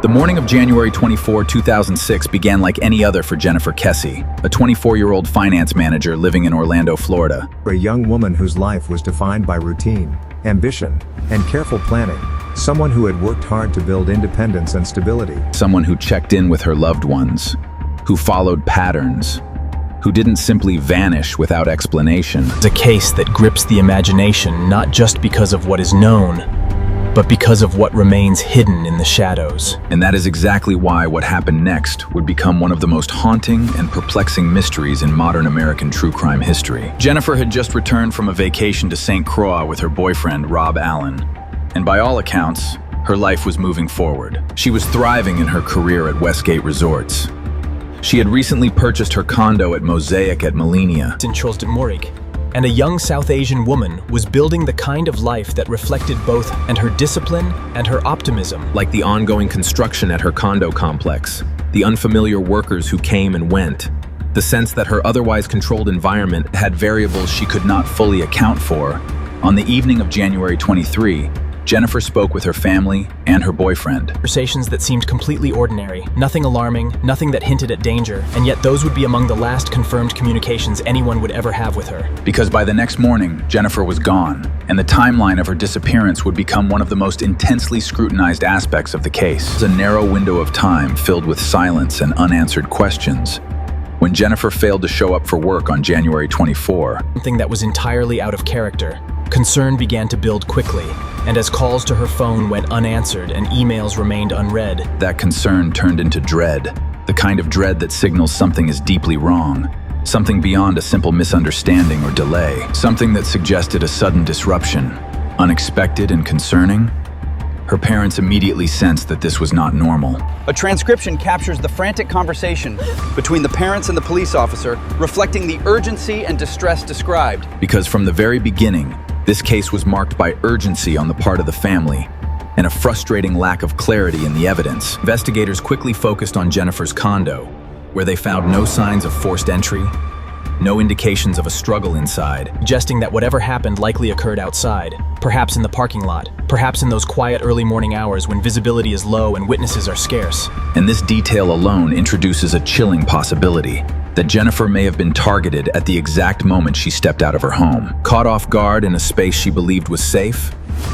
The morning of January 24, 2006 began like any other for Jennifer Kesse, a 24-year-old finance manager living in Orlando, Florida. A young woman whose life was defined by routine, ambition, and careful planning. Someone who had worked hard to build independence and stability. Someone who checked in with her loved ones, who followed patterns, who didn't simply vanish without explanation. It's a case that grips the imagination not just because of what is known, but because of what remains hidden in the shadows. And that is exactly why what happened next would become one of the most haunting and perplexing mysteries in modern American true crime history. Jennifer had just returned from a vacation to St. Croix with her boyfriend, Rob Allen. And by all accounts, her life was moving forward. She was thriving in her career at Westgate Resorts. She had recently purchased her condo at Mosaic at Millenia In Charleston-Morik, and a young South Asian woman was building the kind of life that reflected both and her discipline and her optimism. like the ongoing construction at her condo complex, the unfamiliar workers who came and went, the sense that her otherwise controlled environment had variables she could not fully account for. On the evening of January 23, Jennifer spoke with her family and her boyfriend. Conversations that seemed completely ordinary, nothing alarming, nothing that hinted at danger, and yet those would be among the last confirmed communications anyone would ever have with her. Because by the next morning, Jennifer was gone, and the timeline of her disappearance would become one of the most intensely scrutinized aspects of the case. It was a narrow window of time filled with silence and unanswered questions. When Jennifer failed to show up for work on January 24, Something that was entirely out of character. Concern began to build quickly, and as calls to her phone went unanswered and emails remained unread, that concern turned into dread, the kind of dread that signals something is deeply wrong, something beyond a simple misunderstanding or delay, something that suggested a sudden disruption, unexpected and concerning. Her parents immediately sensed that this was not normal. A transcription captures the frantic conversation between the parents and the police officer, reflecting the urgency and distress described. Because from the very beginning, this case was marked by urgency on the part of the family and a frustrating lack of clarity in the evidence. Investigators quickly focused on Jennifer's condo, where they found no signs of forced entry, no indications of a struggle inside, suggesting that whatever happened likely occurred outside, perhaps in the parking lot, perhaps in those quiet early morning hours when visibility is low and witnesses are scarce. And this detail alone introduces a chilling possibility that Jennifer may have been targeted at the exact moment she stepped out of her home. Caught off guard in a space she believed was safe,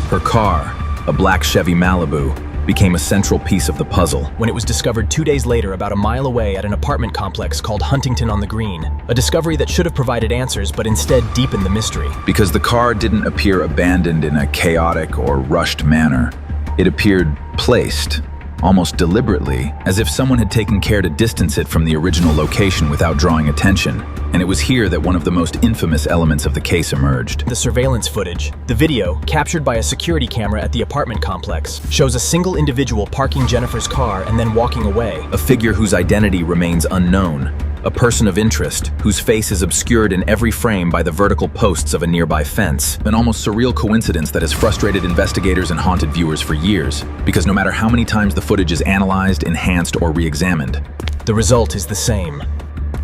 her car, a black Chevy Malibu, became a central piece of the puzzle. When it was discovered 2 days later about a mile away at an apartment complex called Huntington on the Green, a discovery that should have provided answers but instead deepened the mystery. Because the car didn't appear abandoned in a chaotic or rushed manner. It appeared placed, almost deliberately, as if someone had taken care to distance it from the original location without drawing attention. And it was here that one of the most infamous elements of the case emerged. The surveillance footage, the video, captured by a security camera at the apartment complex, shows a single individual parking Jennifer's car and then walking away. A figure whose identity remains unknown. A person of interest, whose face is obscured in every frame by the vertical posts of a nearby fence. An almost surreal coincidence that has frustrated investigators and haunted viewers for years, because no matter how many times the footage is analyzed, enhanced, or re-examined, the result is the same.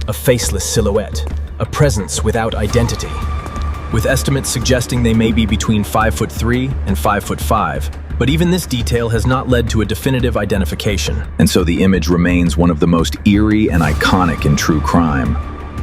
A faceless silhouette, a presence without identity. With estimates suggesting they may be between 5'3" and 5'5", but even this detail has not led to a definitive identification. And so the image remains one of the most eerie and iconic in true crime.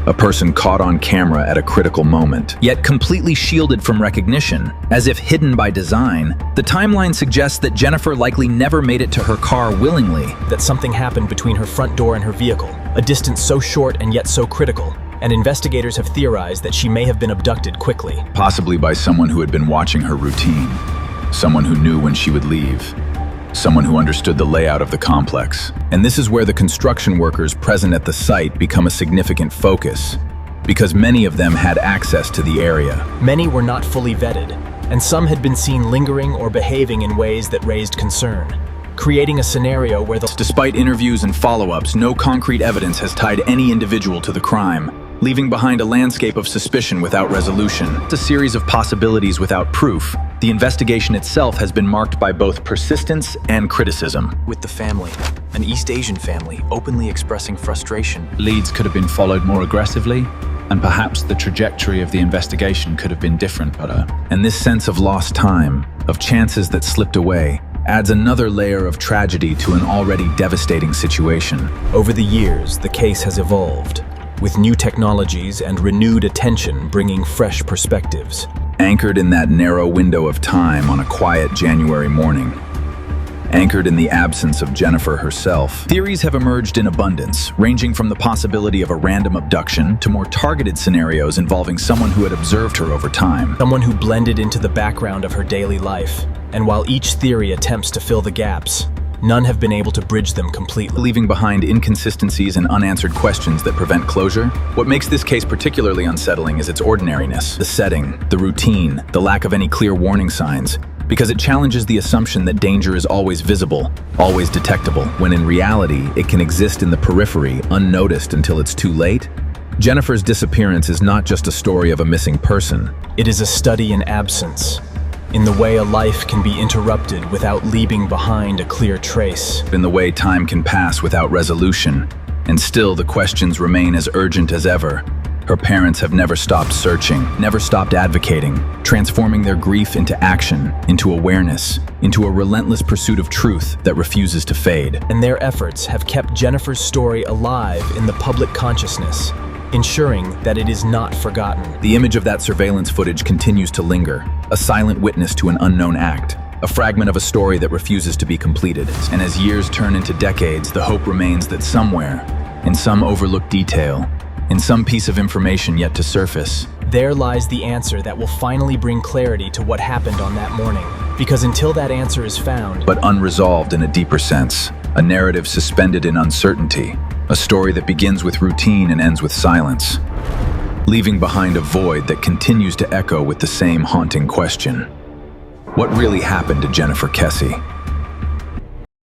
A person caught on camera at a critical moment, yet completely shielded from recognition, as if hidden by design. The timeline suggests that Jennifer likely never made it to her car willingly. That something happened between her front door and her vehicle, a distance so short and yet so critical, and investigators have theorized that she may have been abducted quickly. Possibly by someone who had been watching her routine. Someone who knew when she would leave. Someone who understood the layout of the complex. And this is where the construction workers present at the site become a significant focus, because many of them had access to the area. Many were not fully vetted, and some had been seen lingering or behaving in ways that raised concern, creating a scenario where Despite interviews and follow-ups, no concrete evidence has tied any individual to the crime, leaving behind a landscape of suspicion without resolution. It's a series of possibilities without proof. The investigation itself has been marked by both persistence and criticism. with the family, an East Asian family openly expressing frustration. Leads could have been followed more aggressively, and perhaps the trajectory of the investigation could have been different, but And this sense of lost time, of chances that slipped away, adds another layer of tragedy to an already devastating situation. Over the years, the case has evolved, with new technologies and renewed attention bringing fresh perspectives. Anchored in that narrow window of time on a quiet January morning. Anchored in the absence of Jennifer herself, theories have emerged in abundance, ranging from the possibility of a random abduction to more targeted scenarios involving someone who had observed her over time. Someone who blended into the background of her daily life. And while each theory attempts to fill the gaps, none have been able to bridge them completely. Leaving behind inconsistencies and unanswered questions that prevent closure, what makes this case particularly unsettling is its ordinariness. The setting, the routine, the lack of any clear warning signs, because it challenges the assumption that danger is always visible, always detectable, when in reality, it can exist in the periphery, unnoticed until it's too late. Jennifer's disappearance is not just a story of a missing person. It is a study in absence, in the way a life can be interrupted without leaving behind a clear trace. In the way time can pass without resolution, and still the questions remain as urgent as ever. Her parents have never stopped searching, never stopped advocating, transforming their grief into action, into awareness, into a relentless pursuit of truth that refuses to fade. And their efforts have kept Jennifer's story alive in the public consciousness, ensuring that it is not forgotten. The image of that surveillance footage continues to linger, a silent witness to an unknown act, a fragment of a story that refuses to be completed. And as years turn into decades, the hope remains that somewhere, in some overlooked detail, in some piece of information yet to surface, there lies the answer that will finally bring clarity to what happened on that morning. Because until that answer is found, but unresolved in a deeper sense, a narrative suspended in uncertainty, a story that begins with routine and ends with silence, leaving behind a void that continues to echo with the same haunting question. What really happened to Jennifer Kesse?